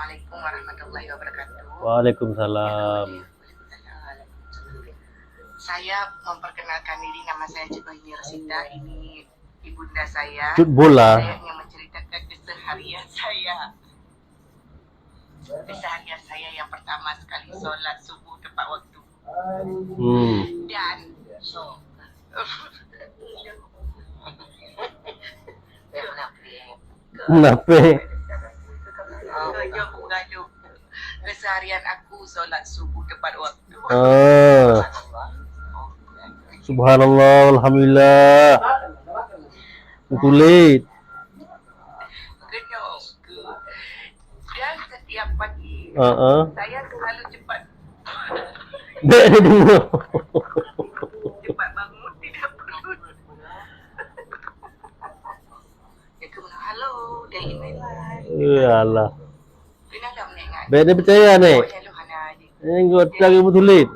Assalamualaikum warahmatullahi wabarakatuh. Waalaikumsalam. Saya memperkenalkan diri, nama saya Cikohini Rosita. Ini ibunda saya. Cut bola. Saya ingin menceritakan keseharian saya. Keseharian saya yang pertama sekali sholat subuh tepat waktu. Dan Kenapa? keseharian aku sholat subuh tepat waktu. Subhanallah, alhamdulillah. Kulit. Dan setiap pagi saya selalu cepat cepat bangun, tidak perlu. Dia kena halo, dia email Iyalah. Pinang dah menengah. Beda percaya nih. Hello Hana. Ini gue lagi betulit.